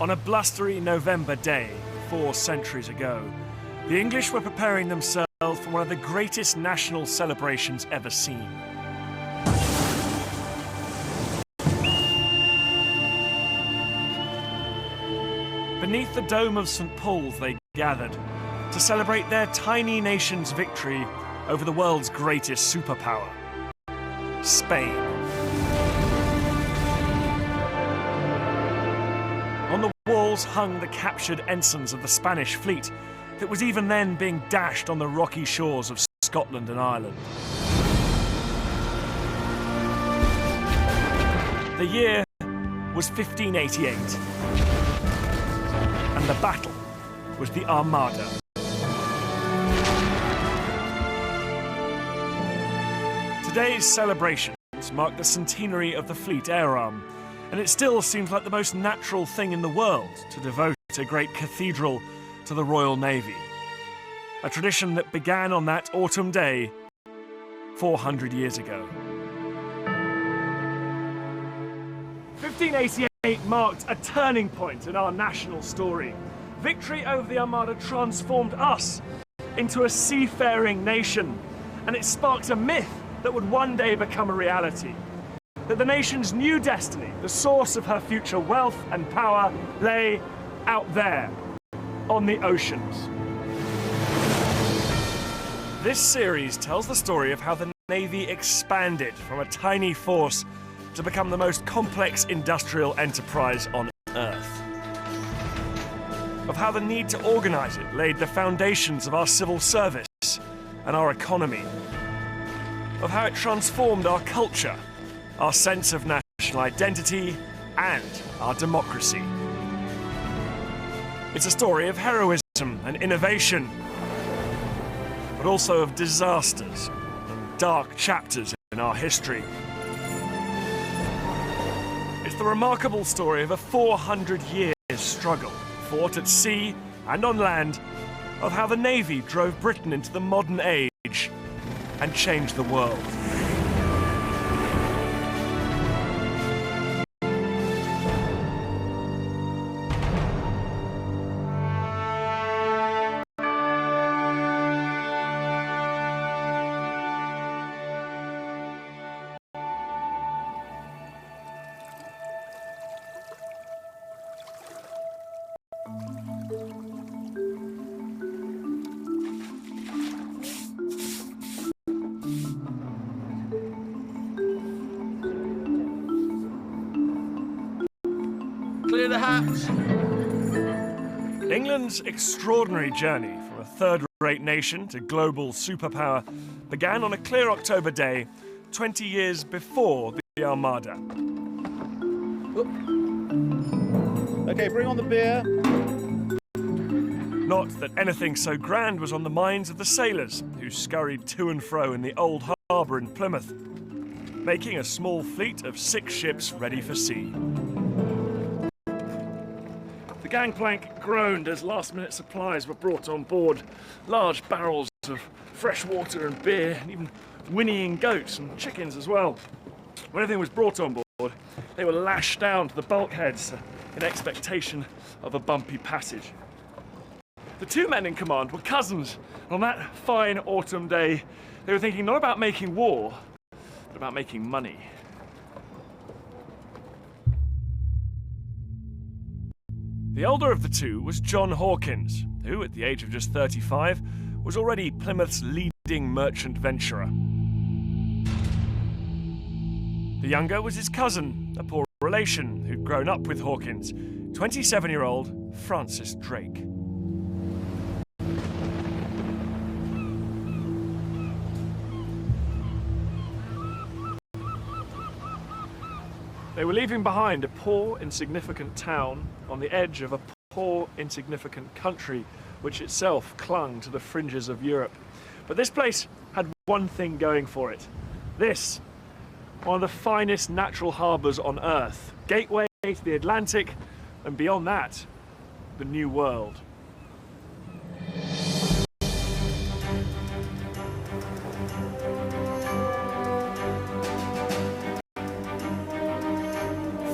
On a blustery November day, 4 centuries ago, the English were preparing themselves for one of the greatest national celebrations ever seen. Beneath the dome of St. Paul's they gathered to celebrate their tiny nation's victory over the world's greatest superpower, Spain. On the walls hung the captured ensigns of the Spanish fleet that was even then being dashed on the rocky shores of Scotland and Ireland. The year was 1588, and the battle was the Armada. Today's celebrations mark the centenary of the Fleet Air Arm, and it still seems like the most natural thing in the world to devote a great cathedral to the Royal Navy. A tradition that began on that autumn day 400 years ago. 1588 marked a turning point in our national story. Victory over the Armada transformed us into a seafaring nation, and it sparked a myth that would one day become a reality. That the nation's new destiny, the source of her future wealth and power, lay out there, on the oceans. This series tells the story of how the Navy expanded from a tiny force to become the most complex industrial enterprise on Earth. Of how the need to organize it laid the foundations of our civil service and our economy. Of how it transformed our culture, our sense of national identity, and our democracy. It's a story of heroism and innovation, but also of disasters and dark chapters in our history. It's the remarkable story of a 400-year struggle, fought at sea and on land, of how the Navy drove Britain into the modern age and changed the world. Clear the hatch. England's extraordinary journey from a third-rate nation to global superpower began on a clear October day 20 years before the Armada. Okay, bring on the beer. Not that anything so grand was on the minds of the sailors who scurried to and fro in the old harbour in Plymouth, making a small fleet of 6 ships ready for sea. The gangplank groaned as last-minute supplies were brought on board. Large barrels of fresh water and beer, and even whinnying goats and chickens as well. When everything was brought on board, they were lashed down to the bulkheads in expectation of a bumpy passage. The 2 men in command were cousins. On that fine autumn day, they were thinking not about making war, but about making money. The older of the 2 was John Hawkins, who, at the age of just 35, was already Plymouth's leading merchant venturer. The younger was his cousin, a poor relation who'd grown up with Hawkins, 27-year-old Francis Drake. They were leaving behind a poor, insignificant town on the edge of a poor, insignificant country which itself clung to the fringes of Europe. But this place had one thing going for it. This, one of the finest natural harbours on Earth, gateway to the Atlantic, and beyond that, the New World.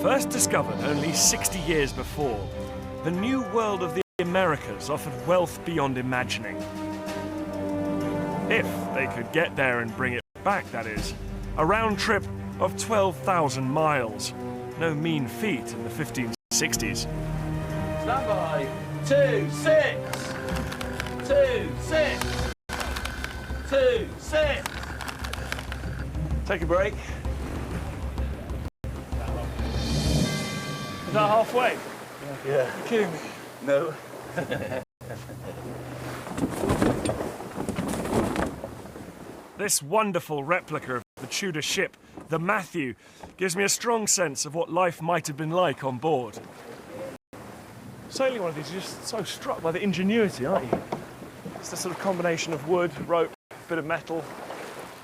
First discovered only 60 years before, the new world of the Americas offered wealth beyond imagining. If they could get there and bring it back, that is. A round trip of 12,000 miles. No mean feat in the 1560s. Stand by. 2, 6. 2, 6. 2, 6. Take a break. Is that halfway? Yeah. You're kidding me. No. This wonderful replica of the Tudor ship, the Matthew, gives me a strong sense of what life might have been like on board. Sailing one of these, you're just so struck by the ingenuity, aren't you? It's the sort of combination of wood, rope, bit of metal,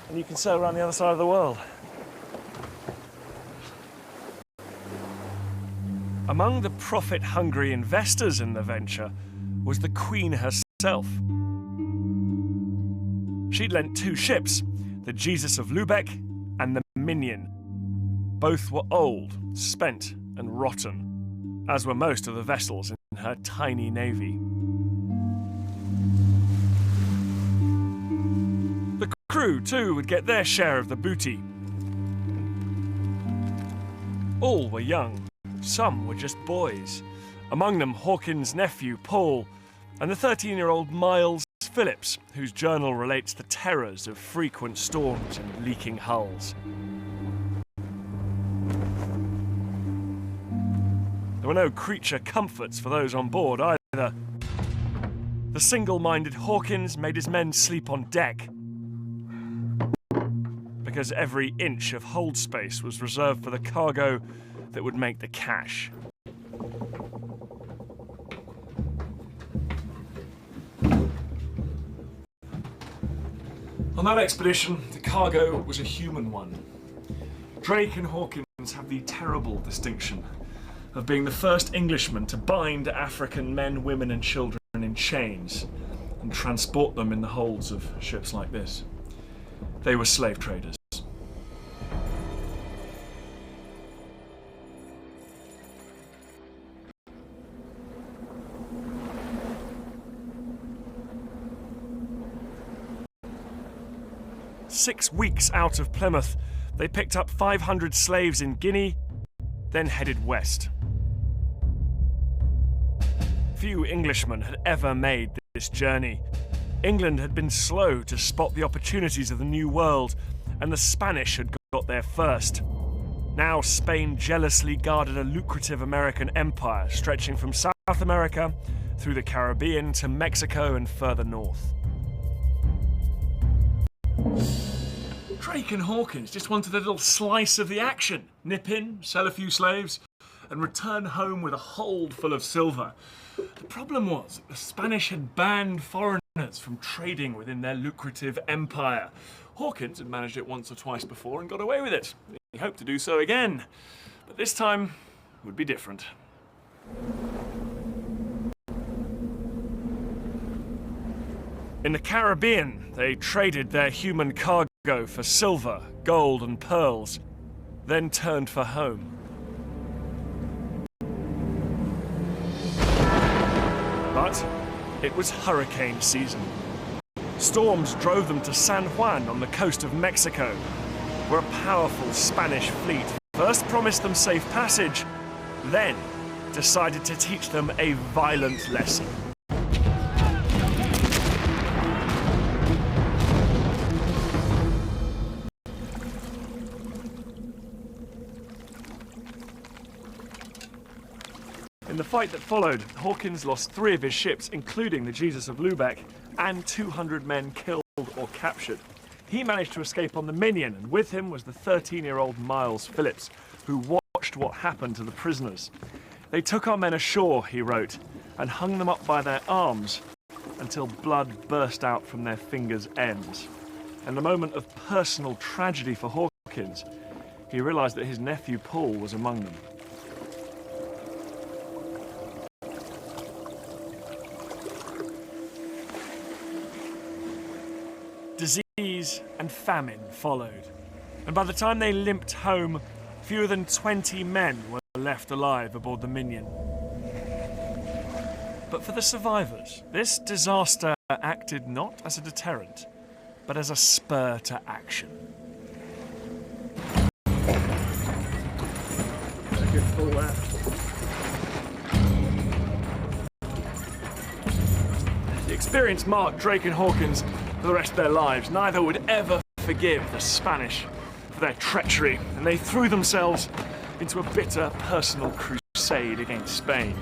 and you can sail around the other side of the world. Among the profit-hungry investors in the venture was the Queen herself. She'd lent 2 ships, the Jesus of Lubeck and the Minion. Both were old, spent and rotten, as were most of the vessels in her tiny navy. The crew, too, would get their share of the booty. All were young. Some were just boys. Among them, Hawkins' nephew, Paul, and the 13-year-old Miles Phillips, whose journal relates the terrors of frequent storms and leaking hulls. There were no creature comforts for those on board either. The single-minded Hawkins made his men sleep on deck, because every inch of hold space was reserved for the cargo that would make the cash. On that expedition, the cargo was a human one. Drake and Hawkins have the terrible distinction of being the first Englishmen to bind African men, women and children in chains and transport them in the holds of ships like this. They were slave traders. Six weeks out of Plymouth, they picked up 500 slaves in Guinea, then headed west. Few Englishmen had ever made this journey. England had been slow to spot the opportunities of the New World, and the Spanish had got there first. Now Spain jealously guarded a lucrative American empire stretching from South America through the Caribbean to Mexico and further north. Drake and Hawkins just wanted a little slice of the action. Nip in, sell a few slaves, and return home with a hold full of silver. The problem was that the Spanish had banned foreigners from trading within their lucrative empire. Hawkins had managed it once or twice before and got away with it. He hoped to do so again, but this time would be different. In the Caribbean, they traded their human cargo for silver, gold and pearls, then turned for home. But it was hurricane season. Storms drove them to San Juan on the coast of Mexico, where a powerful Spanish fleet first promised them safe passage, then decided to teach them a violent lesson. In the fight that followed, Hawkins lost 3 of his ships, including the Jesus of Lubeck, and 200 men killed or captured. He managed to escape on the Minion, and with him was the 13-year-old Miles Phillips, who watched what happened to the prisoners. They took our men ashore, he wrote, and hung them up by their arms until blood burst out from their fingers' ends. In a moment of personal tragedy for Hawkins, he realised that his nephew Paul was among them. Disease and famine followed, and by the time they limped home, fewer than 20 men were left alive aboard the Minion. But for the survivors, this disaster acted not as a deterrent, but as a spur to action. That's a good pull there. The experience marked Drake and Hawkins for the rest of their lives. Neither would ever forgive the Spanish for their treachery, and they threw themselves into a bitter personal crusade against Spain.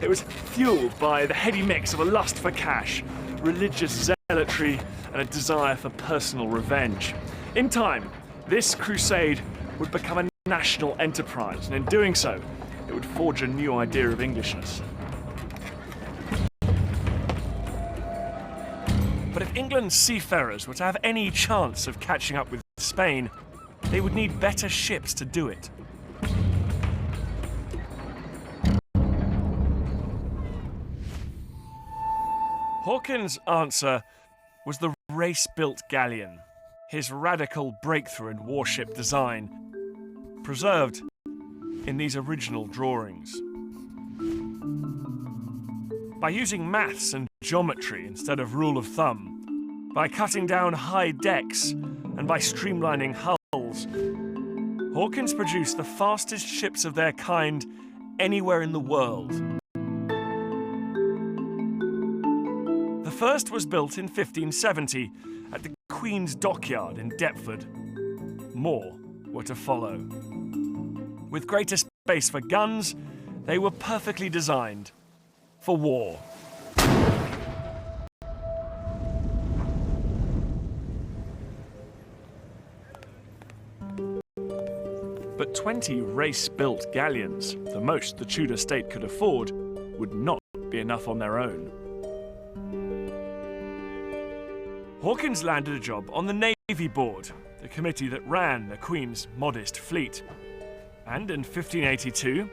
It was fueled by the heady mix of a lust for cash, religious zealotry, and a desire for personal revenge. In time, this crusade would become a national enterprise, and in doing so, it would forge a new idea of Englishness. But if England's seafarers were to have any chance of catching up with Spain, they would need better ships to do it. Hawkins' answer was the race-built galleon, his radical breakthrough in warship design, preserved in these original drawings. By using maths and geometry instead of rule of thumb, by cutting down high decks, and by streamlining hulls, Hawkins produced the fastest ships of their kind anywhere in the world. The first was built in 1570 at the Queen's Dockyard in Deptford. More were to follow. With greater space for guns, they were perfectly designed for war. But 20 race-built galleons, the most the Tudor state could afford, would not be enough on their own. Hawkins landed a job on the Navy Board, the committee that ran the Queen's modest fleet. And in 1582,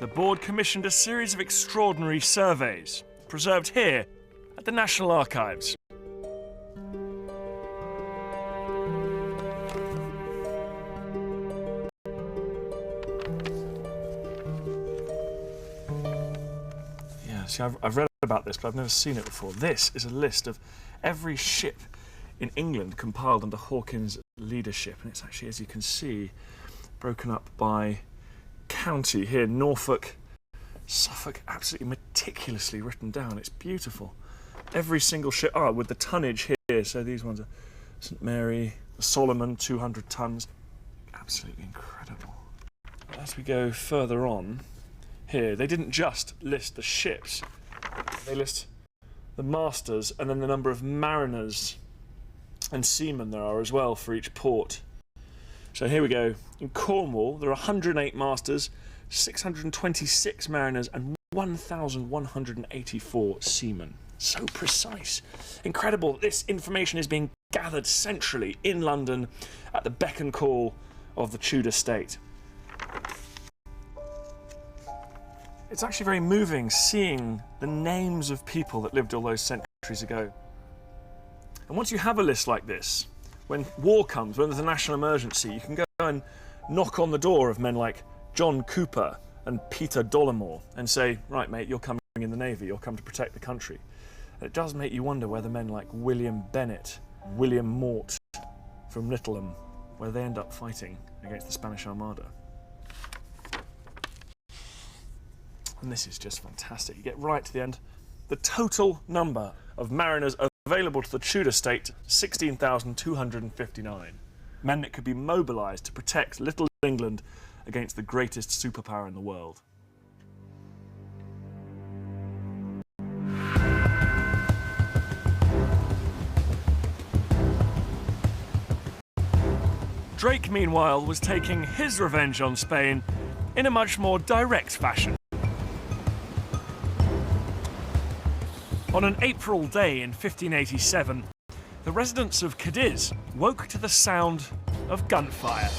the board commissioned a series of extraordinary surveys, preserved here at the National Archives. Yeah, see, I've read about this, but I've never seen it before. This is a list of every ship in England compiled under Hawkins' leadership, and it's actually, as you can see, broken up by county here. Norfolk, Suffolk, absolutely meticulously written down. It's beautiful. Every single ship, with the tonnage here, so these ones are St Mary, the Solomon, 200 tons. Absolutely incredible. As we go further on here, they didn't just list the ships, they list the masters and then the number of mariners and seamen there are as well for each port. So here we go. In Cornwall, there are 108 masters, 626 mariners, and 1,184 seamen. So precise. Incredible. This information is being gathered centrally in London at the beck and call of the Tudor state. It's actually very moving seeing the names of people that lived all those centuries ago. And once you have a list like this, when war comes, when there's a national emergency, you can go and knock on the door of men like John Cooper and Peter Dollimore and say, right mate, you're coming in the Navy, you'll come to protect the country. And it does make you wonder whether men like William Bennett, William Mort from Littleham, where they end up fighting against the Spanish Armada. And this is just fantastic. You get right to the end. The total number of mariners available to the Tudor state, 16,259. Men that could be mobilised to protect little England against the greatest superpower in the world. Drake, meanwhile, was taking his revenge on Spain in a much more direct fashion. On an April day in 1587, the residents of Cadiz woke to the sound of gunfire.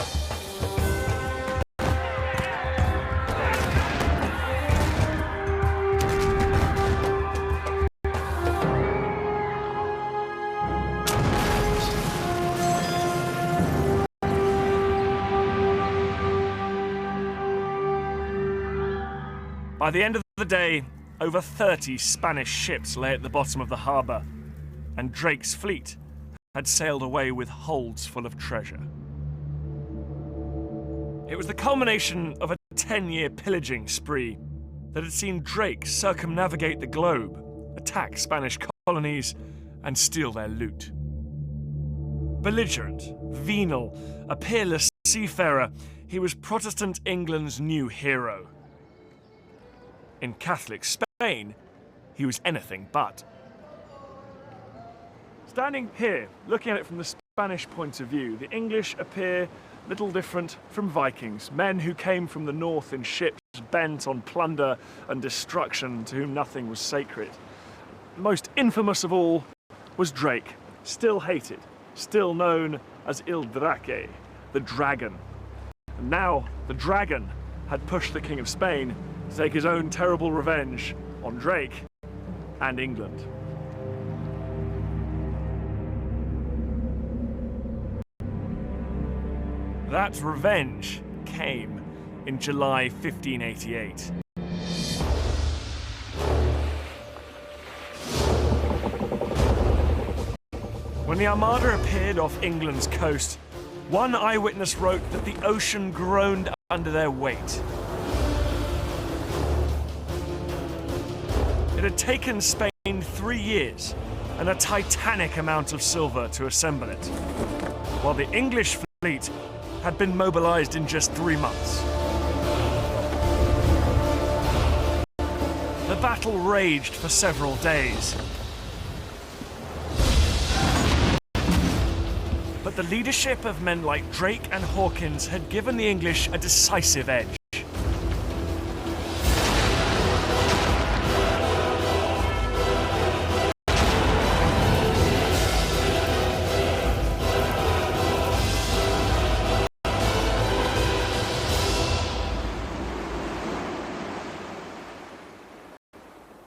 By the end of the day, over 30 Spanish ships lay at the bottom of the harbour, and Drake's fleet had sailed away with holds full of treasure. It was the culmination of a 10-year pillaging spree that had seen Drake circumnavigate the globe, attack Spanish colonies, and steal their loot. Belligerent, venal, a peerless seafarer, he was Protestant England's new hero. In Catholic Spain, he was anything but. Standing here, looking at it from the Spanish point of view, the English appear little different from Vikings, men who came from the north in ships bent on plunder and destruction, to whom nothing was sacred. Most infamous of all was Drake, still hated, still known as Il Drake, the dragon. And now the dragon had pushed the King of Spain to take his own terrible revenge on Drake and England. That revenge came in July 1588. When the Armada appeared off England's coast, one eyewitness wrote that the ocean groaned under their weight. It had taken Spain 3 years and a titanic amount of silver to assemble it, while the English fleet had been mobilized in just 3 months. The battle raged for several days. But the leadership of men like Drake and Hawkins had given the English a decisive edge.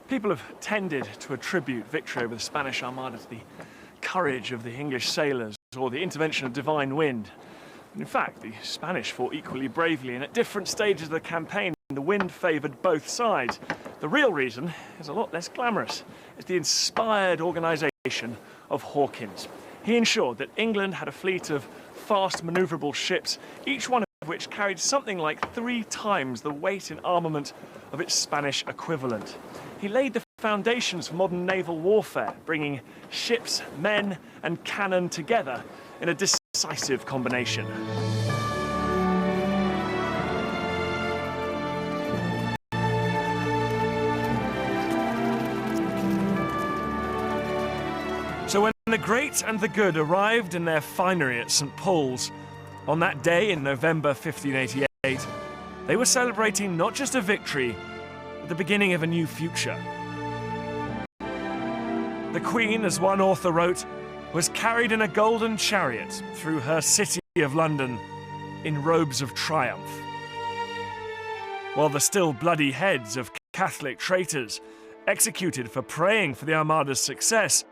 People have tended to attribute victory over the Spanish Armada to the courage of the English sailors or the intervention of divine wind. In fact, the Spanish fought equally bravely, and at different stages of the campaign, the wind favoured both sides. The real reason is a lot less glamorous. It's the inspired organisation of Hawkins. He ensured that England had a fleet of fast manoeuvrable ships, each one of which carried something like 3 times the weight and armament of its Spanish equivalent. He laid the foundations for modern naval warfare, bringing ships, men, and cannon together in a decisive combination. So when the great and the good arrived in their finery at St. Paul's, on that day in November 1588, they were celebrating not just a victory, but the beginning of a new future. The Queen, as one author wrote, was carried in a golden chariot through her city of London in robes of triumph, while the still bloody heads of Catholic traitors, executed for praying for the Armada's success,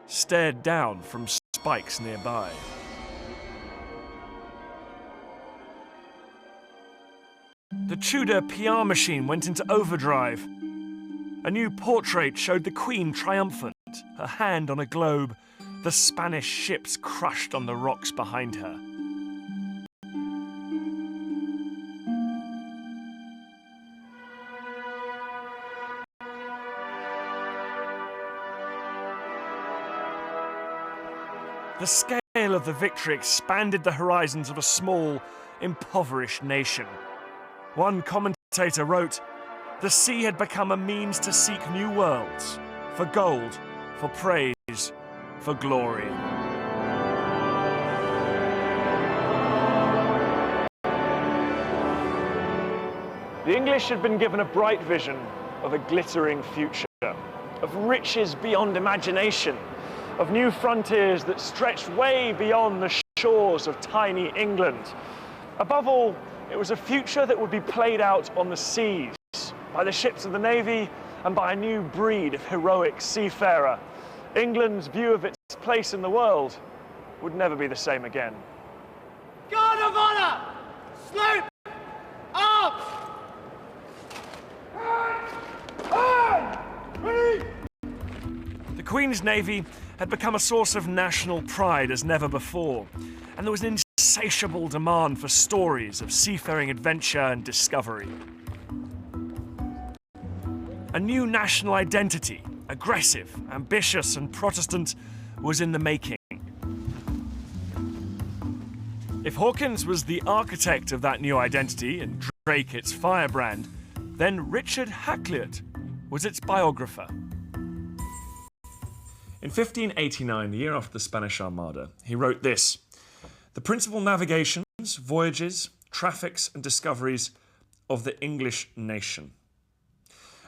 stared down from spikes nearby. The Tudor PR machine went into overdrive. A new portrait showed the Queen triumphant, her hand on a globe, the Spanish ships crushed on the rocks behind her. The scale of the victory expanded the horizons of a small, impoverished nation. One commentator wrote, "The sea had become a means to seek new worlds, for gold, for praise, for glory." The English had been given a bright vision of a glittering future, of riches beyond imagination, of new frontiers that stretched way beyond the shores of tiny England. Above all, it was a future that would be played out on the seas, by the ships of the Navy and by a new breed of heroic seafarer. England's view of its place in the world would never be the same again. Guard of honor! Sloop! Up! Queen's Navy had become a source of national pride as never before, and there was an insatiable demand for stories of seafaring adventure and discovery. A new national identity, aggressive, ambitious, and Protestant, was in the making. If Hawkins was the architect of that new identity and Drake its firebrand, then Richard Hakluyt was its biographer. In 1589, the year after the Spanish Armada, he wrote this: "The principal navigations, voyages, traffics and discoveries of the English nation.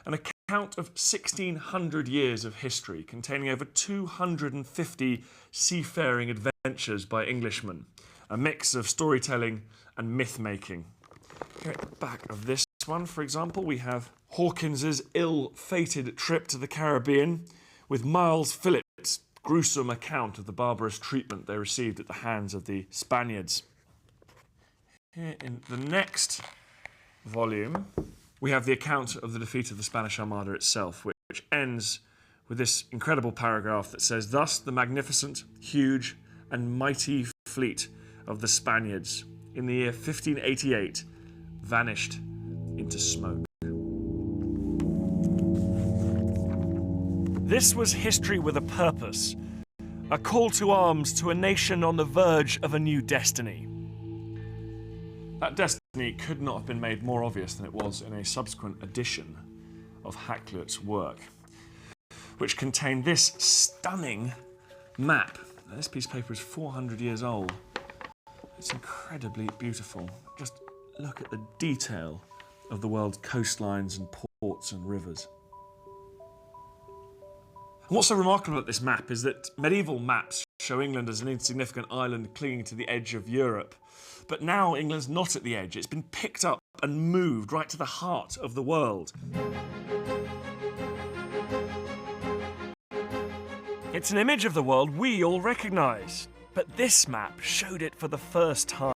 An account of 1,600 years of history containing over 250 seafaring adventures by Englishmen, a mix of storytelling and myth-making." Here at the back of this one, for example, we have Hawkins's ill-fated trip to the Caribbean with Miles Phillips' gruesome account of the barbarous treatment they received at the hands of the Spaniards. Here in the next volume, we have the account of the defeat of the Spanish Armada itself, which ends with this incredible paragraph that says, "Thus the magnificent, huge, and mighty fleet of the Spaniards in the year 1588 vanished into smoke." This was history with a purpose, a call to arms to a nation on the verge of a new destiny. That destiny could not have been made more obvious than it was in a subsequent edition of Hakluyt's work, which contained this stunning map. Now, this piece of paper is 400 years old. It's incredibly beautiful. Just look at the detail of the world's coastlines and ports and rivers. And what's so remarkable about this map is that medieval maps show England as an insignificant island clinging to the edge of Europe. But now England's not at the edge. It's been picked up and moved right to the heart of the world. It's an image of the world we all recognise, but this map showed it for the first time.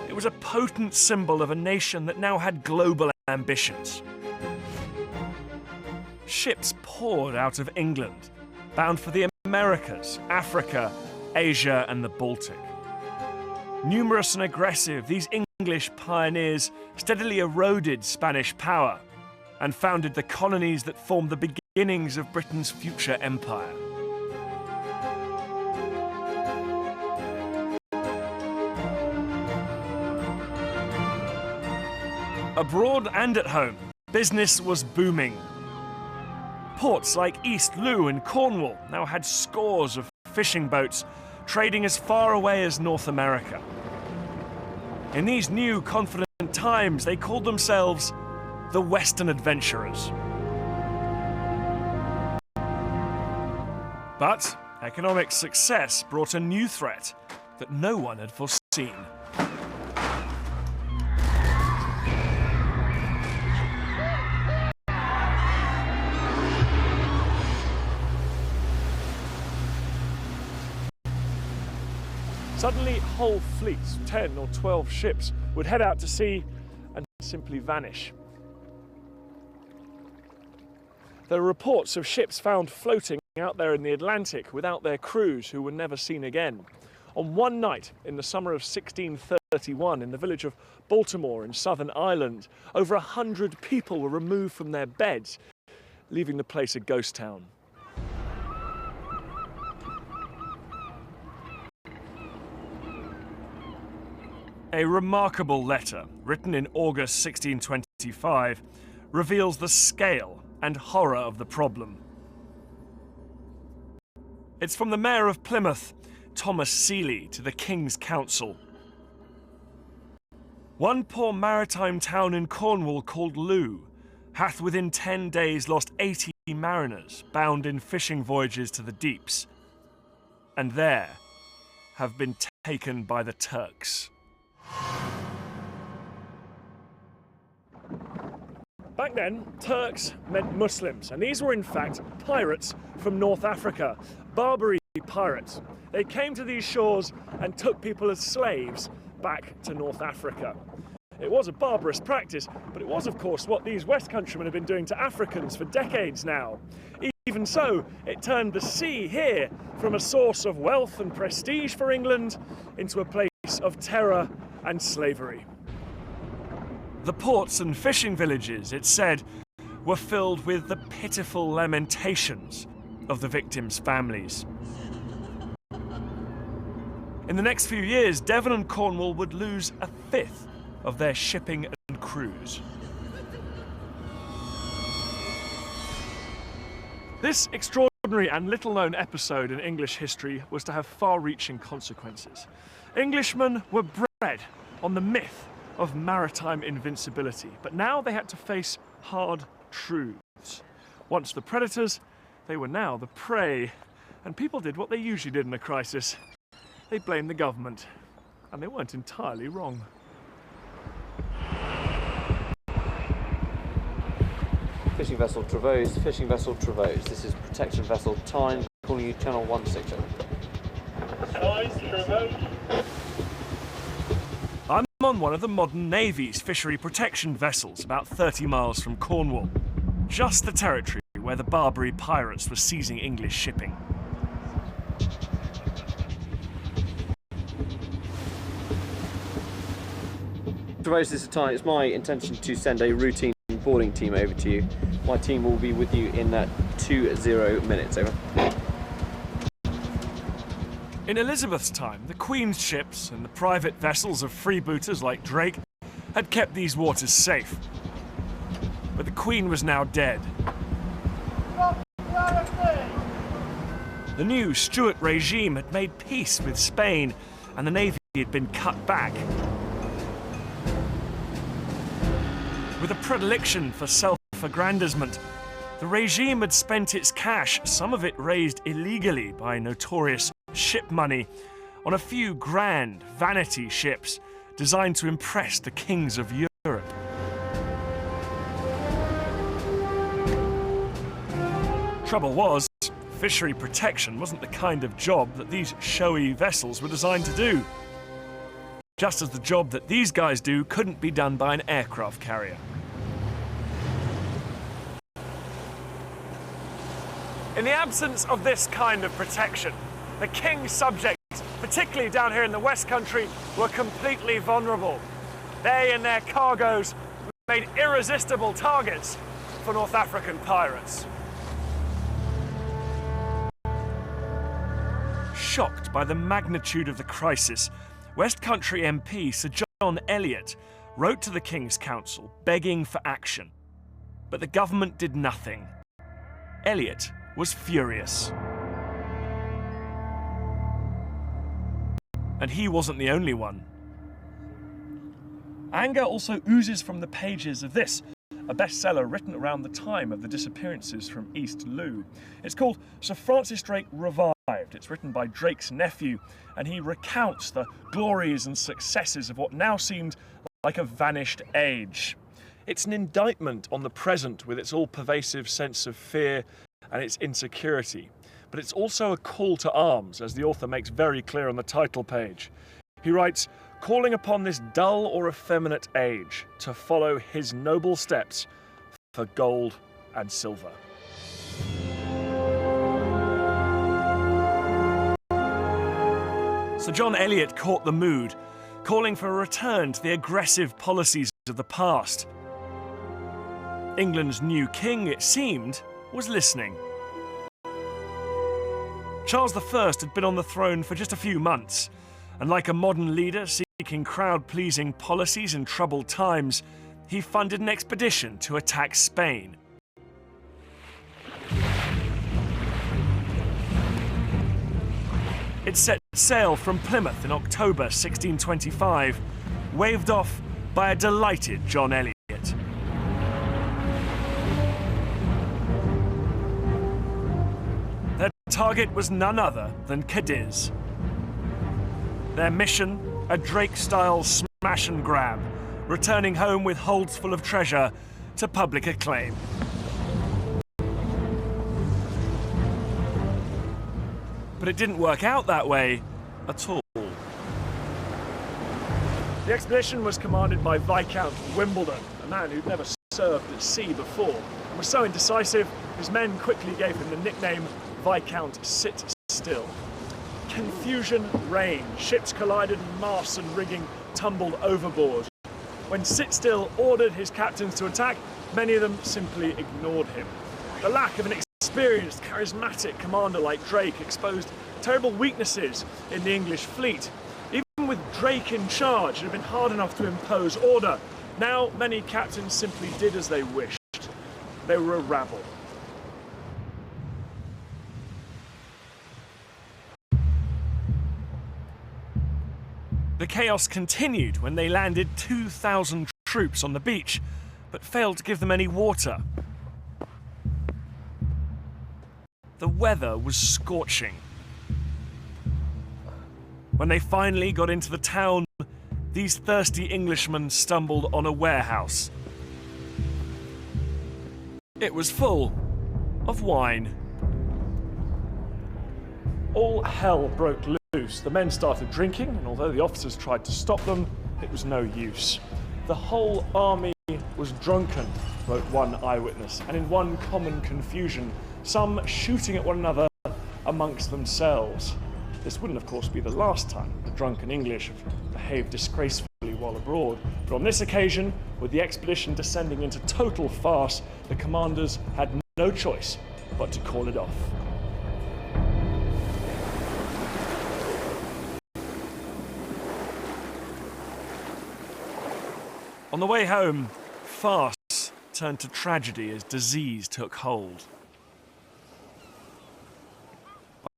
It was a potent symbol of a nation that now had global ambitions. Ships poured out of England, bound for the Americas, Africa, Asia and the Baltic. Numerous and aggressive, these English pioneers steadily eroded Spanish power and founded the colonies that formed the beginnings of Britain's future empire. Abroad and at home, business was booming. Ports like East Looe and Cornwall now had scores of fishing boats trading as far away as North America. In these new, confident times, they called themselves the Western Adventurers. But economic success brought a new threat that no one had foreseen. Suddenly, whole fleets, 10 or 12 ships, would head out to sea and simply vanish. There are reports of ships found floating out there in the Atlantic without their crews, who were never seen again. On one night in the summer of 1631, in the village of Baltimore in Southern Ireland, over 100 people were removed from their beds, leaving the place a ghost town. A remarkable letter, written in August 1625, reveals the scale and horror of the problem. It's from the Mayor of Plymouth, Thomas Seeley, to the King's Council. "One poor maritime town in Cornwall called Looe hath within 10 days lost 80 mariners bound in fishing voyages to the deeps, and there have been taken by the Turks." Back then, Turks meant Muslims, and these were in fact pirates from North Africa, Barbary pirates. They came to these shores and took people as slaves back to North Africa. It was a barbarous practice, but it was of course what these West Countrymen have been doing to Africans for decades now. Even so, it turned the sea here from a source of wealth and prestige for England into a place of terror and slavery. The ports and fishing villages, it's said, were filled with the pitiful lamentations of the victims' families. In the next few years, Devon and Cornwall would lose a fifth of their shipping and crews. This extraordinary and little-known episode in English history was to have far-reaching consequences. Englishmen were bred on the myth of maritime invincibility, but now they had to face hard truths. Once the predators, they were now the prey, and people did what they usually did in a crisis. They blamed the government, and they weren't entirely wrong. Fishing vessel Trevose, fishing vessel Trevose. This is protection vessel Tyne, calling you channel 160. I'm on one of the modern Navy's fishery protection vessels, about 30 miles from Cornwall. Just the territory where the Barbary pirates were seizing English shipping. Trevose, this is Tyne. It's my intention to send a routine boarding team over to you. My team will be with you in 20 minutes. Over. In Elizabeth's time, the Queen's ships and the private vessels of freebooters like Drake had kept these waters safe. But the Queen was now dead. The new Stuart regime had made peace with Spain, and the Navy had been cut back. With a predilection for self-aggrandizement, the regime had spent its cash, some of it raised illegally by notorious ship money, on a few grand vanity ships designed to impress the kings of Europe. Trouble was, fishery protection wasn't the kind of job that these showy vessels were designed to do. Just as the job that these guys do couldn't be done by an aircraft carrier. In the absence of this kind of protection, the king's subjects, particularly down here in the West Country, were completely vulnerable. They and their cargoes made irresistible targets for North African pirates. Shocked by the magnitude of the crisis, West Country MP Sir John Eliot wrote to the King's Council begging for action. But the government did nothing. Eliot was furious. And he wasn't the only one. Anger also oozes from the pages of this, a bestseller written around the time of the disappearances from East Loo. It's called Sir Francis Drake Revived. It's written by Drake's nephew, and he recounts the glories and successes of what now seemed like a vanished age. It's an indictment on the present with its all-pervasive sense of fear and its insecurity. But it's also a call to arms, as the author makes very clear on the title page. He writes, calling upon this dull or effeminate age to follow his noble steps for gold and silver. Sir John Eliot caught the mood, calling for a return to the aggressive policies of the past. England's new king, it seemed, was listening. Charles I had been on the throne for just a few months, and like a modern leader seeking crowd-pleasing policies in troubled times, he funded an expedition to attack Spain. It set sail from Plymouth in October 1625, waved off by a delighted John Eliot. Their target was none other than Cadiz. Their mission, a Drake-style smash and grab, returning home with holds full of treasure to public acclaim. But it didn't work out that way at all. The expedition was commanded by Viscount Wimbledon, a man who'd never served at sea before, and was so indecisive, his men quickly gave him the nickname Viscount Sit Still. Confusion reigned, ships collided and masts and rigging tumbled overboard. When Sit Still ordered his captains to attack, many of them simply ignored him. The lack of an experienced, charismatic commander like Drake exposed terrible weaknesses in the English fleet. Even with Drake in charge, it had been hard enough to impose order. Now, many captains simply did as they wished. They were a rabble. The chaos continued when they landed 2,000 troops on the beach, but failed to give them any water. The weather was scorching. When they finally got into the town, these thirsty Englishmen stumbled on a warehouse. It was full of wine. All hell broke loose. The men started drinking, and although the officers tried to stop them, it was no use. The whole army was drunken, wrote one eyewitness, and in one common confusion, some shooting at one another amongst themselves. This wouldn't, of course, be the last time the drunken English have behaved disgracefully while abroad, but on this occasion, with the expedition descending into total farce, the commanders had no choice but to call it off. On the way home, farce turned to tragedy as disease took hold.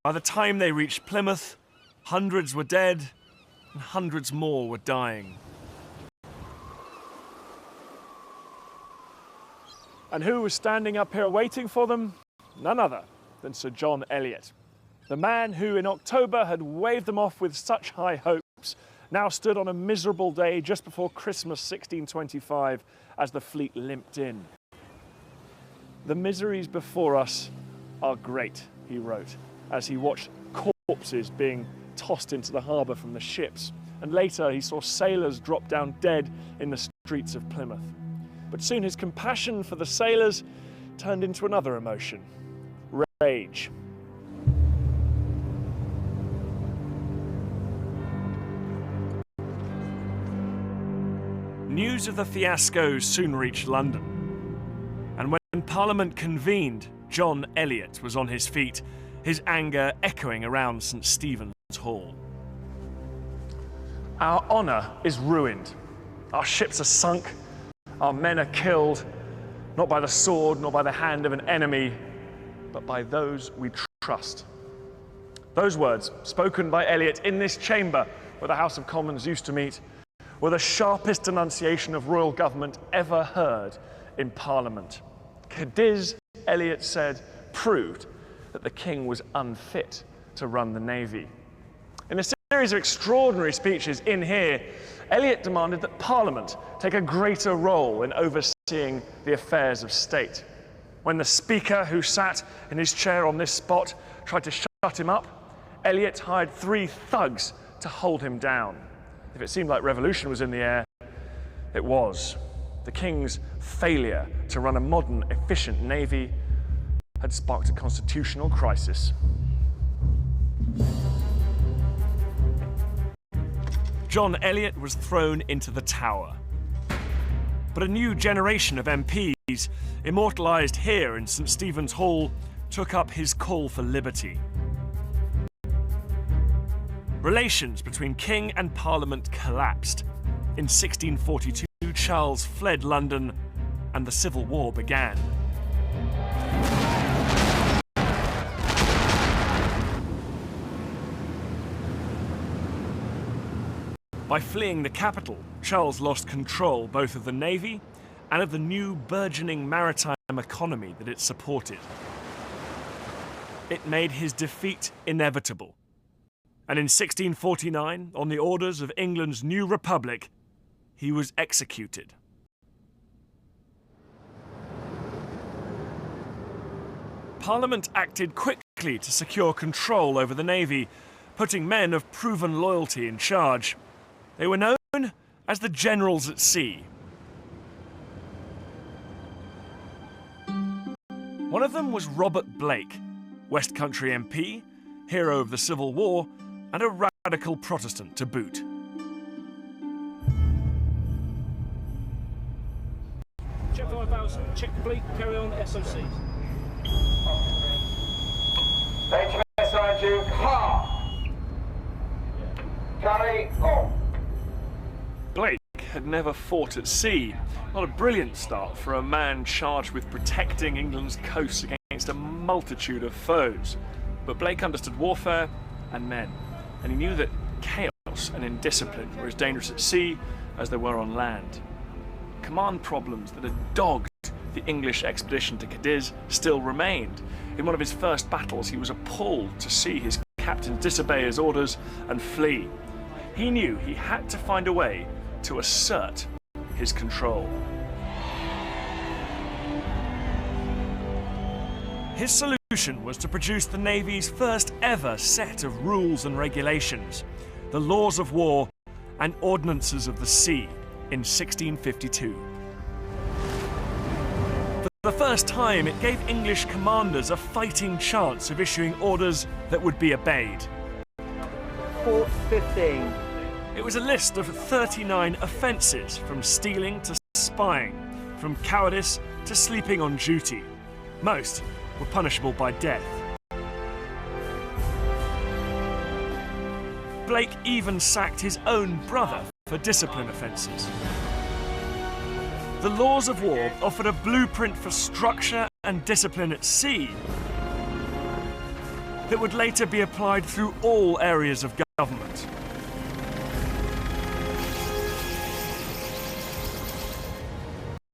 By the time they reached Plymouth, hundreds were dead and hundreds more were dying. And who was standing up here waiting for them? None other than Sir John Eliot. The man who in October had waved them off with such high hopes now stood on a miserable day just before Christmas 1625 as the fleet limped in. "The miseries before us are great," he wrote, as he watched corpses being tossed into the harbour from the ships, and later he saw sailors drop down dead in the streets of Plymouth. But soon his compassion for the sailors turned into another emotion: rage. News of the fiasco soon reached London, and when Parliament convened, John Eliot was on his feet, his anger echoing around St. Stephen's Hall. "Our honour is ruined. Our ships are sunk, our men are killed, not by the sword nor by the hand of an enemy, but by those we trust." Those words, spoken by Eliot in this chamber where the House of Commons used to meet, were the sharpest denunciation of royal government ever heard in Parliament. Cadiz, Eliot said, proved that the king was unfit to run the navy. In a series of extraordinary speeches in here, Eliot demanded that Parliament take a greater role in overseeing the affairs of state. When the Speaker, who sat in his chair on this spot, tried to shut him up, Eliot hired 3 thugs to hold him down. If it seemed like revolution was in the air, it was. The king's failure to run a modern, efficient navy had sparked a constitutional crisis. John Eliot was thrown into the Tower. But a new generation of MPs, immortalised here in St. Stephen's Hall, took up his call for liberty. Relations between King and Parliament collapsed. In 1642, Charles fled London and the Civil War began. By fleeing the capital, Charles lost control both of the navy and of the new burgeoning maritime economy that it supported. It made his defeat inevitable. And in 1649, on the orders of England's new republic, he was executed. Parliament acted quickly to secure control over the navy, putting men of proven loyalty in charge. They were known as the generals at sea. One of them was Robert Blake, West Country MP, hero of the Civil War, and a radical Protestant to boot. Check 5000, check complete, carry on SOCs. HMS Arjun, carry on. Blake had never fought at sea. Not a brilliant start for a man charged with protecting England's coasts against a multitude of foes. But Blake understood warfare and men, and he knew that chaos and indiscipline were as dangerous at sea as they were on land. Command problems that had dogged the English expedition to Cadiz still remained. In one of his first battles, he was appalled to see his captain disobey his orders and flee. He knew he had to find a way to assert his control. His solution was to produce the Navy's first ever set of rules and regulations, the Laws of War and Ordinances of the Sea, in 1652. For the first time, it gave English commanders a fighting chance of issuing orders that would be obeyed. Port 15. It was a list of 39 offences, from stealing to spying, from cowardice to sleeping on duty. Most were punishable by death. Blake even sacked his own brother for discipline offences. The Laws of War offered a blueprint for structure and discipline at sea that would later be applied through all areas of government.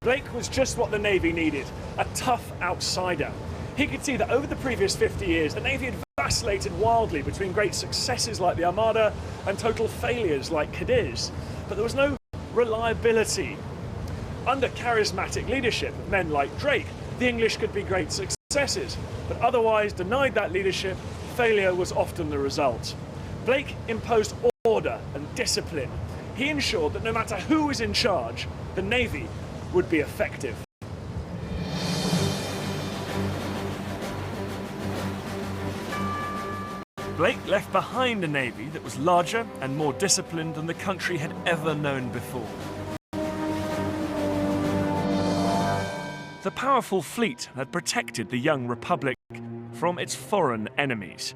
Blake was just what the Navy needed, a tough outsider. He could see that over the previous 50 years, the Navy had vacillated wildly between great successes like the Armada and total failures like Cadiz. But there was no reliability. Under charismatic leadership of men like Drake, the English could be great successes, but otherwise denied that leadership, failure was often the result. Blake imposed order and discipline. He ensured that no matter who was in charge, the Navy would be effective. Blake left behind a navy that was larger and more disciplined than the country had ever known before. The powerful fleet had protected the young republic from its foreign enemies,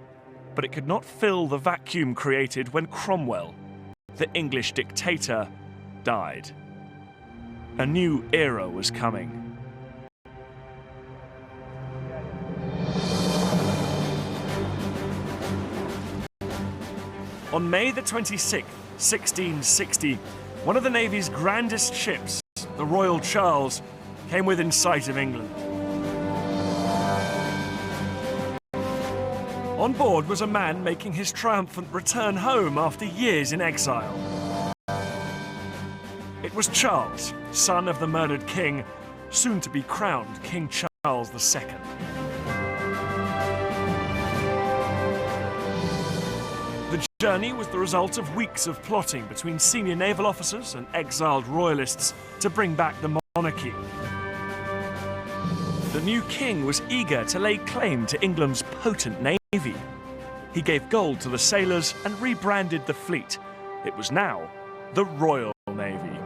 but it could not fill the vacuum created when Cromwell, the English dictator, died. A new era was coming. On May the 26th, 1660, one of the Navy's grandest ships, the Royal Charles, came within sight of England. On board was a man making his triumphant return home after years in exile. It was Charles, son of the murdered king, soon to be crowned King Charles II. The journey was the result of weeks of plotting between senior naval officers and exiled royalists to bring back the monarchy. The new king was eager to lay claim to England's potent navy. He gave gold to the sailors and rebranded the fleet. It was now the Royal Navy.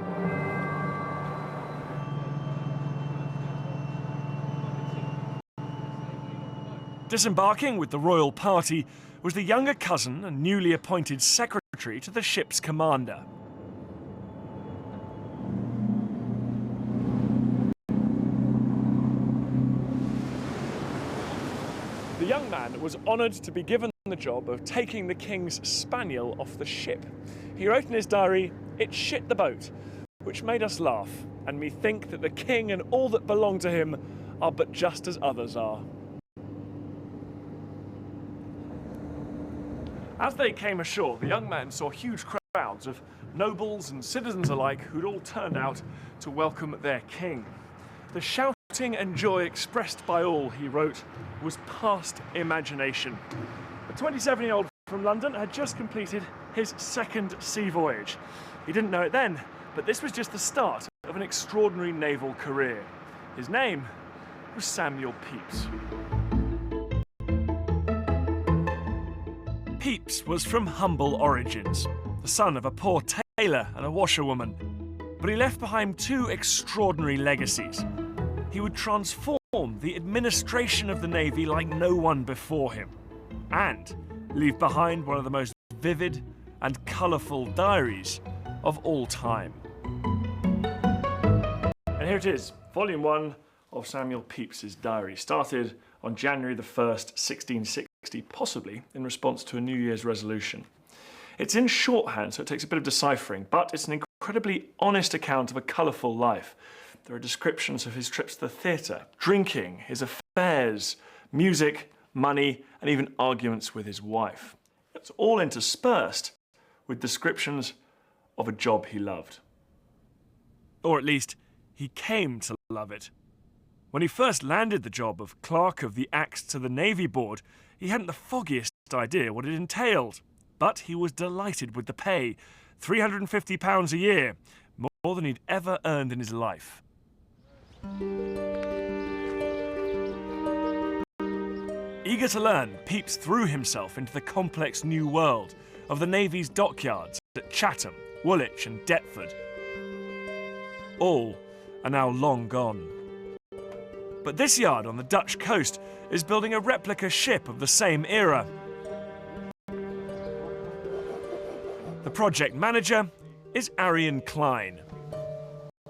Disembarking with the royal party was the younger cousin and newly appointed secretary to the ship's commander. The young man was honoured to be given the job of taking the king's spaniel off the ship. He wrote in his diary, "It shit the boat," which made us laugh, and me think that the king and all that belong to him are but just as others are. As they came ashore, the young man saw huge crowds of nobles and citizens alike who'd all turned out to welcome their king. The shouting and joy expressed by all, he wrote, was past imagination. The 27-year-old from London had just completed his second sea voyage. He didn't know it then, But this was just the start of an extraordinary naval career. His name was Samuel Pepys. Pepys was from humble origins, the son of a poor tailor and a washerwoman. But he left behind two extraordinary legacies. He would transform the administration of the Navy like no one before him, and leave behind one of the most vivid and colourful diaries of all time. And here it is, Volume 1 of Samuel Pepys's diary, started on January the 1st, 1660, possibly in response to a New Year's resolution. It's in shorthand, so it takes a bit of deciphering, but it's an incredibly honest account of a colourful life. There are descriptions of his trips to the theatre, drinking, his affairs, music, money, and even arguments with his wife. It's all interspersed with descriptions of a job he loved. Or at least, he came to love it. When he first landed the job of Clerk of the Acts to the Navy Board, he hadn't the foggiest idea what it entailed. But he was delighted with the pay, £350 a year, more than he'd ever earned in his life. Eager to learn, Pepys threw himself into the complex new world of the Navy's dockyards at Chatham, Woolwich and Deptford. All are now long gone. But this yard on the Dutch coast is building a replica ship of the same era. The project manager is Arian Klein.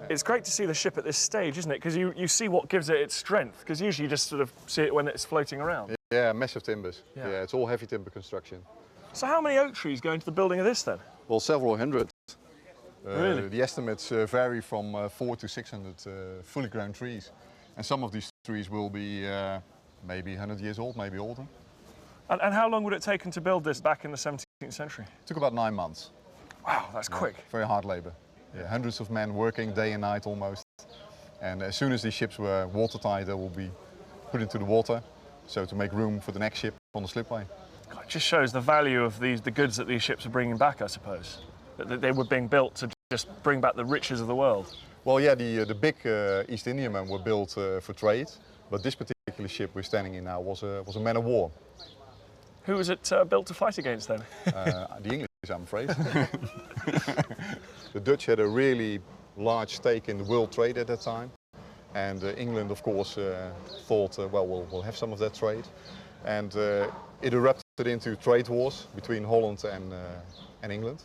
It's great to see the ship at this stage, isn't it? Because you see what gives it its strength, because usually you just sort of see it when it's floating around. Yeah, massive timbers. Yeah. Yeah, it's all heavy timber construction. So how many oak trees go into the building of this then? Well, several hundred. Really? The estimates vary from 400 to 600 fully grown trees. And some of these trees will be maybe 100 years old, maybe older. And how long would it take to build this back in the 17th century? It took about 9 months. Wow, that's quick. Very hard labor. Yeah, hundreds of men working day and night almost. And as soon as these ships were watertight, they will be put into the water, so to make room for the next ship on the slipway. God, it just shows the value of the goods that these ships are bringing back, I suppose. That they were being built to just bring back the riches of the world. Well, yeah, the big East Indiamen were built for trade, but this particular ship we're standing in now was a man of war. Who was it built to fight against then? The English, I'm afraid. The Dutch had a really large stake in the world trade at that time. And England, of course, thought, well, we'll have some of that trade. And it erupted into trade wars between Holland and England.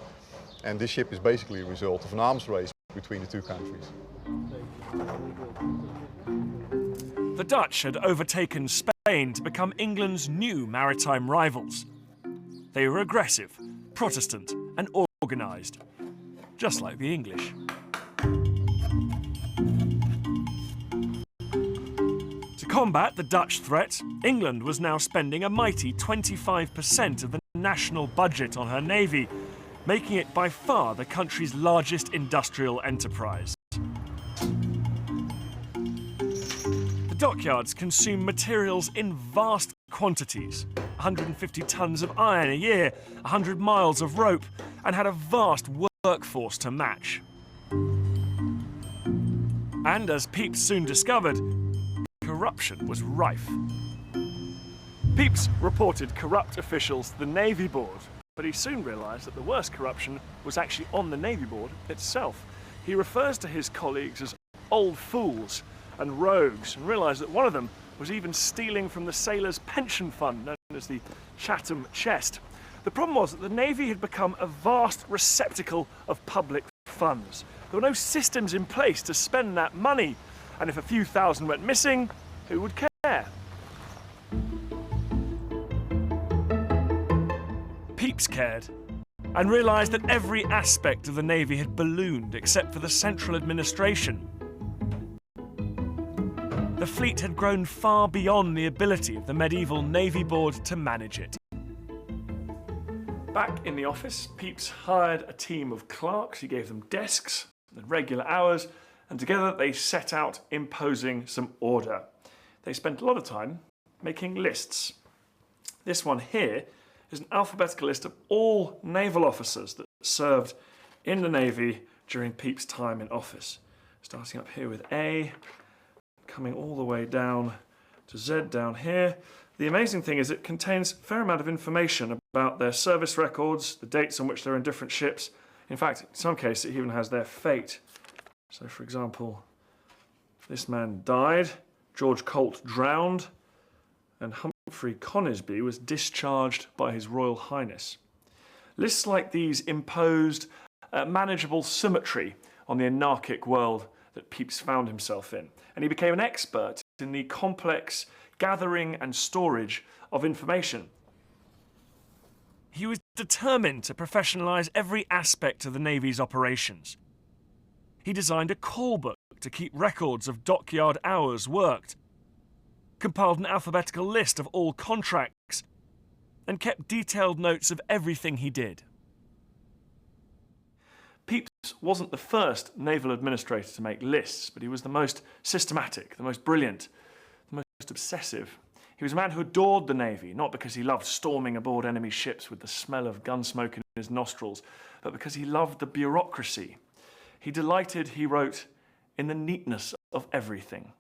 And this ship is basically a result of an arms race between the two countries. The Dutch had overtaken Spain to become England's new maritime rivals. They were aggressive, Protestant and organised, just like the English. To combat the Dutch threat, England was now spending a mighty 25% of the national budget on her navy, making it by far the country's largest industrial enterprise. The dockyards consume materials in vast quantities, 150 tons of iron a year, 100 miles of rope, and had a vast workforce to match. And as Pepys soon discovered, corruption was rife. Pepys reported corrupt officials to the Navy Board, but he soon realised that the worst corruption was actually on the Navy Board itself. He refers to his colleagues as old fools and rogues, and realised that one of them was even stealing from the sailors' pension fund, known as the Chatham Chest. The problem was that the Navy had become a vast receptacle of public funds. There were no systems in place to spend that money, and if a few thousand went missing, who would care? Pepys cared, and realised that every aspect of the Navy had ballooned except for the central administration. The fleet had grown far beyond the ability of the medieval Navy Board to manage it. Back in the office, Pepys hired a team of clerks. He gave them desks at regular hours, and together they set out imposing some order. They spent a lot of time making lists. This one here is an alphabetical list of all naval officers that served in the Navy during Pepys' time in office. Starting up here with A, coming all the way down to Z down here. The amazing thing is it contains a fair amount of information about their service records, the dates on which they're in different ships. In fact, in some cases it even has their fate. So for example, this man died, George Colt drowned, and Humphrey Conisbee was discharged by His Royal Highness. Lists like these imposed manageable symmetry on the anarchic world that Pepys found himself in, and he became an expert in the complex gathering and storage of information. He was determined to professionalise every aspect of the Navy's operations. He designed a call book to keep records of dockyard hours worked, compiled an alphabetical list of all contracts, and kept detailed notes of everything he did. Pepys wasn't the first naval administrator to make lists, but he was the most systematic, the most brilliant, the most obsessive. He was a man who adored the Navy, not because he loved storming aboard enemy ships with the smell of gun smoke in his nostrils, but because he loved the bureaucracy. He delighted, he wrote, in the neatness of everything.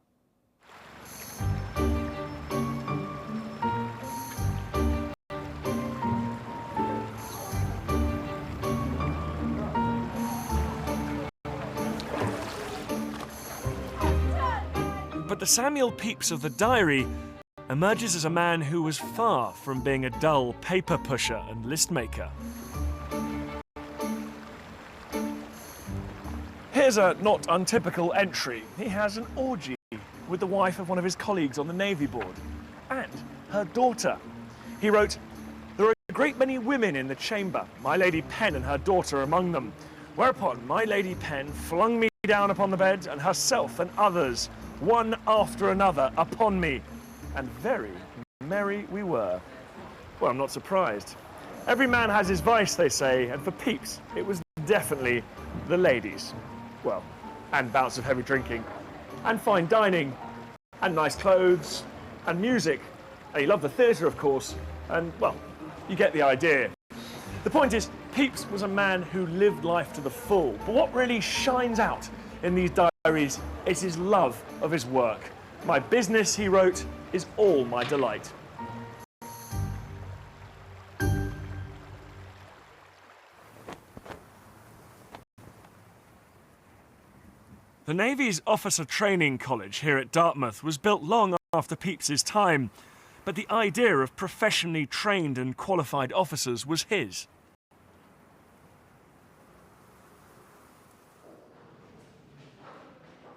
But the Samuel Pepys of the diary emerges as a man who was far from being a dull paper pusher and list maker. Here's a not untypical entry. He has an orgy with the wife of one of his colleagues on the Navy board and her daughter. He wrote, "There are a great many women in the chamber, my Lady Penn and her daughter among them, whereupon my Lady Penn flung me down upon the bed and herself and others, one after another, upon me, and very merry we were." Well, I'm not surprised. Every man has his vice, they say, and for Pepys, it was definitely the ladies. Well, and bouts of heavy drinking, and fine dining, and nice clothes, and music. And he loved the theatre, of course, and, well, you get the idea. The point is, Pepys was a man who lived life to the full, but what really shines out in these diaries is his love of his work. "My business," he wrote, "is all my delight." The Navy's Officer Training College here at Dartmouth was built long after Pepys's time, but the idea of professionally trained and qualified officers was his.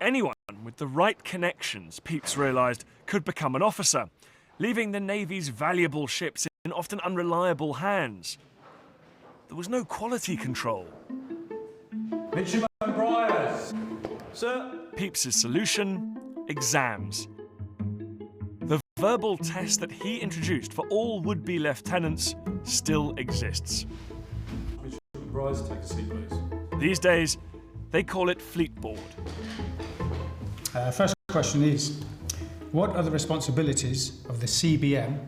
Anyone with the right connections, Pepys realised, could become an officer, leaving the Navy's valuable ships in often unreliable hands. There was no quality control. Midshipman Briers. Sir? Pepys's solution? Exams. The verbal test that he introduced for all would-be lieutenants still exists. Midshipman Briers, take a seat, please. These days, they call it Fleet Board. First question is, what are the responsibilities of the CBM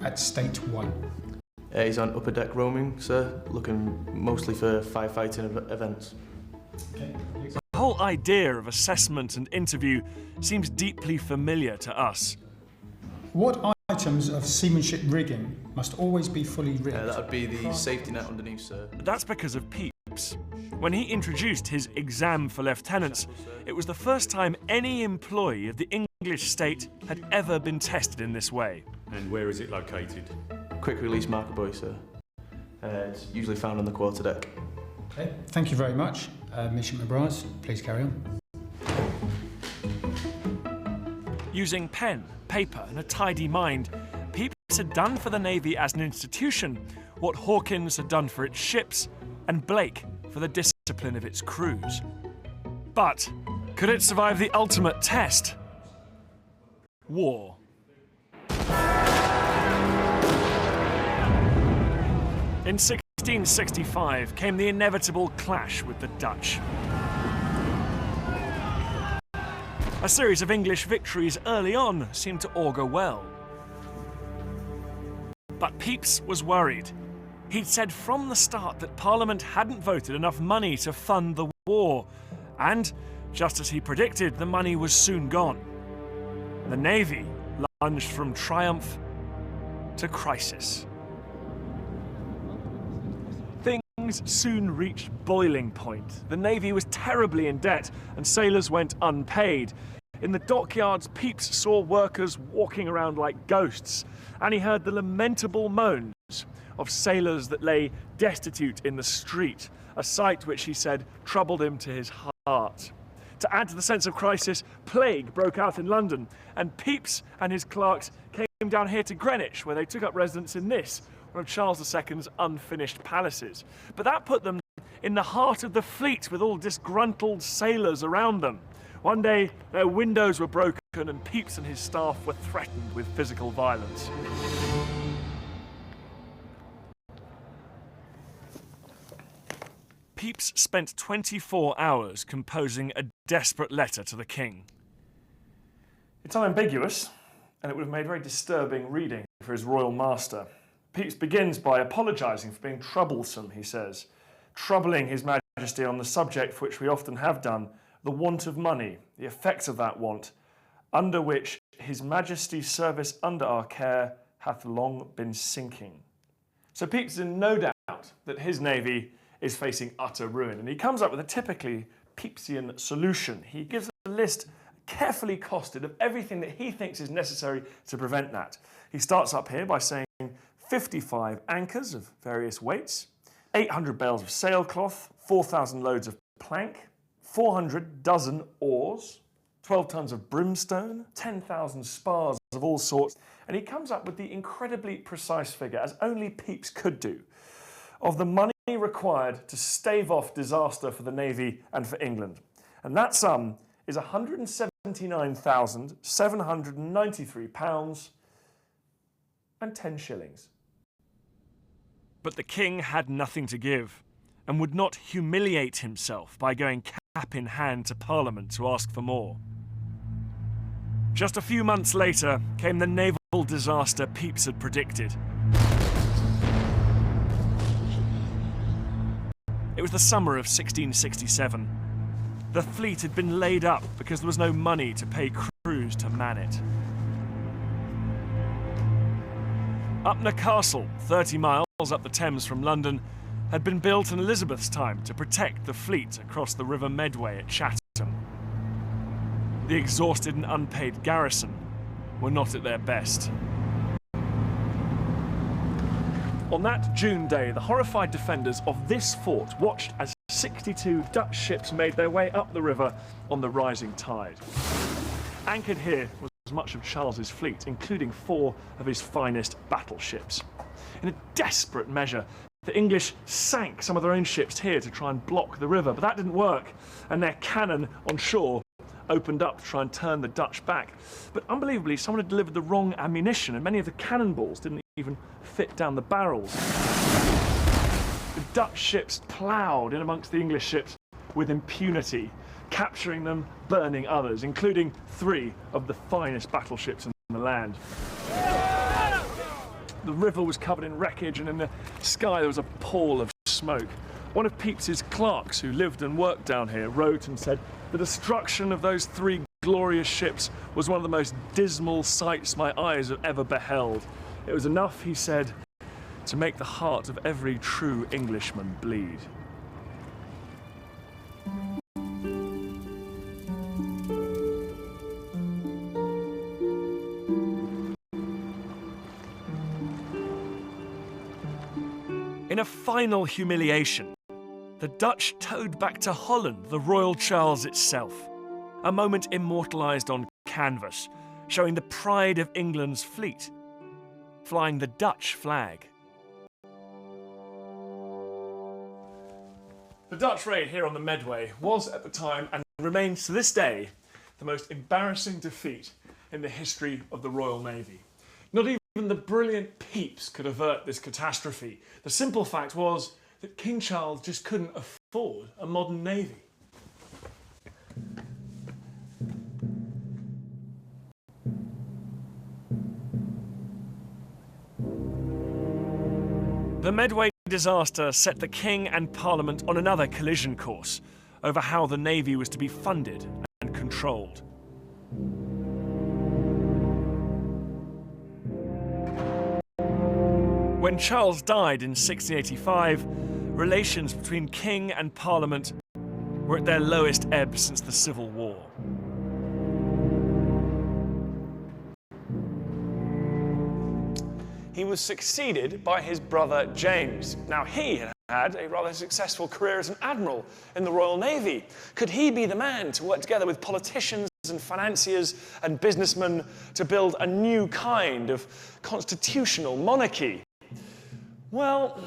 at State 1? He's on upper deck roaming, sir, looking mostly for firefighting events. Okay. The whole idea of assessment and interview seems deeply familiar to us. What items of seamanship rigging must always be fully rigged? That would be the safety net underneath, sir. That's because of Pepys. When he introduced his exam for lieutenants, it was the first time any employee of the English state had ever been tested in this way. And where is it located? Quick release marker buoy, sir. It's usually found on the quarterdeck. Okay, thank you very much. Midshipman Briers, please carry on. Using pen, paper and a tidy mind, Pepys had done for the Navy as an institution what Hawkins had done for its ships and Blake for the discipline of its crews. But could it survive the ultimate test? War. In 1665 came the inevitable clash with the Dutch. A series of English victories early on seemed to augur well. But Pepys was worried. He'd said from the start that Parliament hadn't voted enough money to fund the war, and, just as he predicted, the money was soon gone. The Navy lunged from triumph to crisis. Things soon reached boiling point. The Navy was terribly in debt, and sailors went unpaid. In the dockyards, Pepys saw workers walking around like ghosts, and he heard the lamentable moans of sailors that lay destitute in the street, a sight which, he said, troubled him to his heart. To add to the sense of crisis, plague broke out in London, and Pepys and his clerks came down here to Greenwich, where they took up residence in this, one of Charles II's unfinished palaces. But that put them in the heart of the fleet, with all disgruntled sailors around them. One day, their windows were broken, and Pepys and his staff were threatened with physical violence. Pepys spent 24 hours composing a desperate letter to the king. It's unambiguous, and it would have made very disturbing reading for his royal master. Pepys begins by apologising for being troublesome, he says, troubling His Majesty on the subject for which we often have done, the want of money, the effects of that want, under which His Majesty's service under our care hath long been sinking. So Pepys is in no doubt that his navy is facing utter ruin, and he comes up with a typically Pepysian solution. He gives a list carefully costed of everything that he thinks is necessary to prevent that. He starts up here by saying 55 anchors of various weights, 800 bales of sailcloth, 4,000 loads of plank, 400 dozen oars, 12 tons of brimstone, 10,000 spars of all sorts, and he comes up with the incredibly precise figure, as only Pepys could do, of the money required to stave off disaster for the Navy and for England. And that sum is £179,793 and 10 shillings. But the king had nothing to give, and would not humiliate himself by going cap in hand to Parliament to ask for more. Just a few months later came the naval disaster Pepys had predicted. It was the summer of 1667. The fleet had been laid up because there was no money to pay crews to man it. Upnor Castle, 30 miles up the Thames from London, had been built in Elizabeth's time to protect the fleet across the River Medway at Chatham. The exhausted and unpaid garrison were not at their best. On that June day, the horrified defenders of this fort watched as 62 Dutch ships made their way up the river on the rising tide. Anchored here was much of Charles's fleet, including 4 of his finest battleships. In a desperate measure, the English sank some of their own ships here to try and block the river, but that didn't work, and their cannon on shore opened up to try and turn the Dutch back. But unbelievably, someone had delivered the wrong ammunition, and many of the cannonballs didn't even fit down the barrels. The Dutch ships ploughed in amongst the English ships with impunity, capturing them, burning others, including 3 of the finest battleships in the land. The river was covered in wreckage, and in the sky there was a pall of smoke. One of Pepys's clerks, who lived and worked down here, wrote and said, "The destruction of those 3 glorious ships was one of the most dismal sights my eyes have ever beheld. It was enough," he said, "to make the heart of every true Englishman bleed." In a final humiliation, the Dutch towed back to Holland the Royal Charles itself, a moment immortalised on canvas, showing the pride of England's fleet, flying the Dutch flag. The Dutch raid here on the Medway was at the time, and remains to this day, the most embarrassing defeat in the history of the Royal Navy. Not even the brilliant Pepys could avert this catastrophe. The simple fact was that King Charles just couldn't afford a modern navy. The Medway disaster set the King and Parliament on another collision course over how the Navy was to be funded and controlled. When Charles died in 1685, relations between King and Parliament were at their lowest ebb since the Civil War. He was succeeded by his brother James. Now, he had had a rather successful career as an admiral in the Royal Navy. Could he be the man to work together with politicians and financiers and businessmen to build a new kind of constitutional monarchy? Well,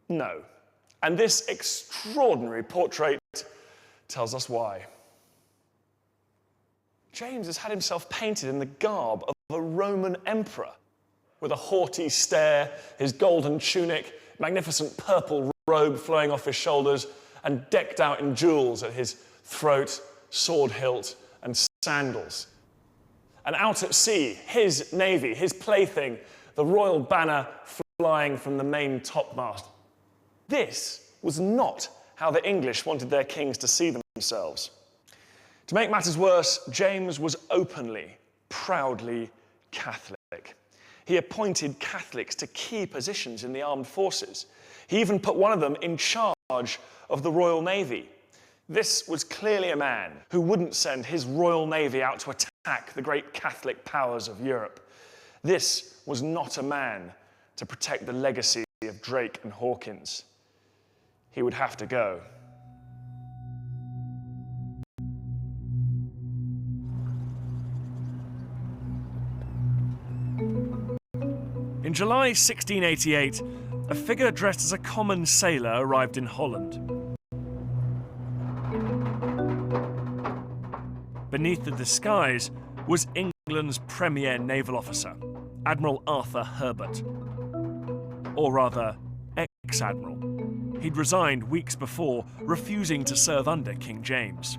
no. And this extraordinary portrait tells us why. James has had himself painted in the garb of a Roman emperor, with a haughty stare, his golden tunic, magnificent purple robe flowing off his shoulders, and decked out in jewels at his throat, sword hilt, and sandals. And out at sea, his navy, his plaything, the royal banner flying from the main topmast. This was not how the English wanted their kings to see themselves. To make matters worse, James was openly, proudly Catholic. He appointed Catholics to key positions in the armed forces. He even put one of them in charge of the Royal Navy. This was clearly a man who wouldn't send his Royal Navy out to attack the great Catholic powers of Europe. This was not a man to protect the legacy of Drake and Hawkins. He would have to go. In July 1688, a figure dressed as a common sailor arrived in Holland. Beneath the disguise was England's premier naval officer, Admiral Arthur Herbert. Or rather, ex-admiral. He'd resigned weeks before, refusing to serve under King James.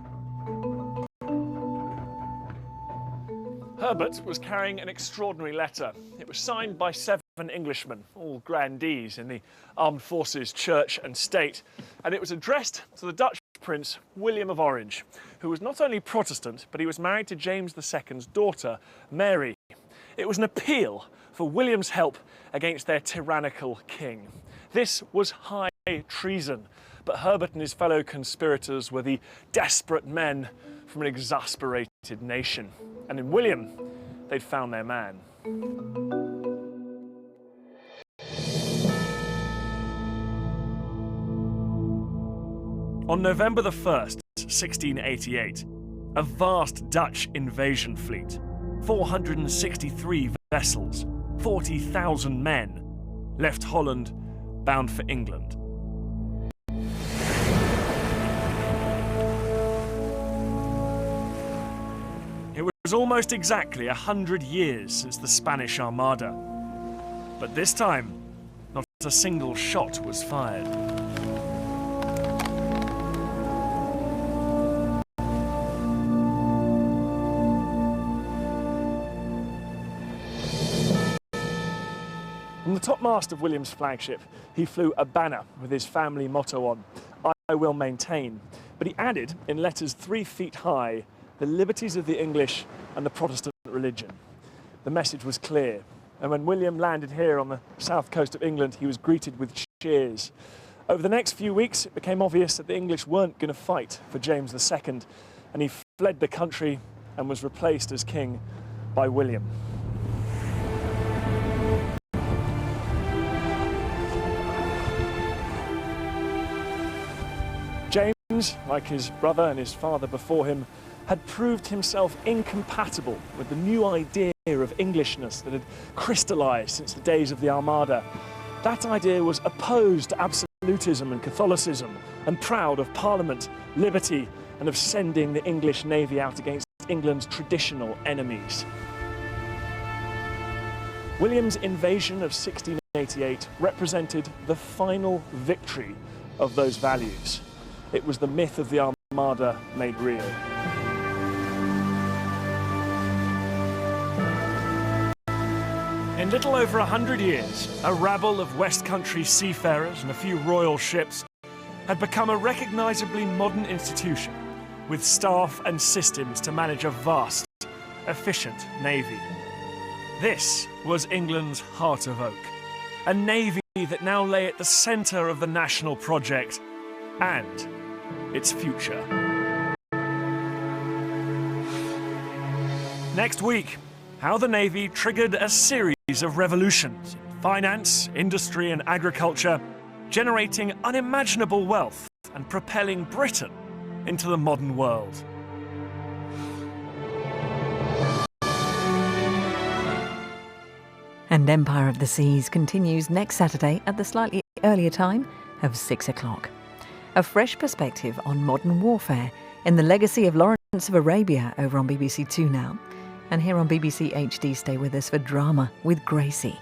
Herbert was carrying an extraordinary letter. It was signed by 7 Englishmen, all grandees in the armed forces, church and state, and it was addressed to the Dutch Prince William of Orange, who was not only Protestant, but he was married to James II's daughter, Mary. It was an appeal for William's help against their tyrannical king. This was high treason, but Herbert and his fellow conspirators were the desperate men from an exasperated nation. And in William, they'd found their man. On November the 1st, 1688, a vast Dutch invasion fleet, 463 vessels, 40,000 men, left Holland bound for England. It was almost exactly 100 years since the Spanish Armada, but this time, not a single shot was fired. On the topmast of William's flagship, he flew a banner with his family motto on, "I will maintain," but he added, in letters 3 feet high, the liberties of the English and the Protestant religion. The message was clear, and when William landed here on the south coast of England, he was greeted with cheers. Over the next few weeks, it became obvious that the English weren't going to fight for James II, and he fled the country and was replaced as king by William. James, like his brother and his father before him, had proved himself incompatible with the new idea of Englishness that had crystallised since the days of the Armada. That idea was opposed to absolutism and Catholicism, and proud of Parliament, liberty, and of sending the English navy out against England's traditional enemies. William's invasion of 1688 represented the final victory of those values. It was the myth of the Armada made real. In little over 100 years, a rabble of West Country seafarers and a few royal ships had become a recognisably modern institution with staff and systems to manage a vast, efficient navy. This was England's heart of oak, a navy that now lay at the centre of the national project and its future. Next week, how the Navy triggered a series of revolutions in finance, industry and agriculture, generating unimaginable wealth and propelling Britain into the modern world. And Empire of the Seas continues next Saturday at the slightly earlier time of 6 o'clock. A fresh perspective on modern warfare in the legacy of Lawrence of Arabia over on BBC Two now. And here on BBC HD, stay with us for Drama with Gracie.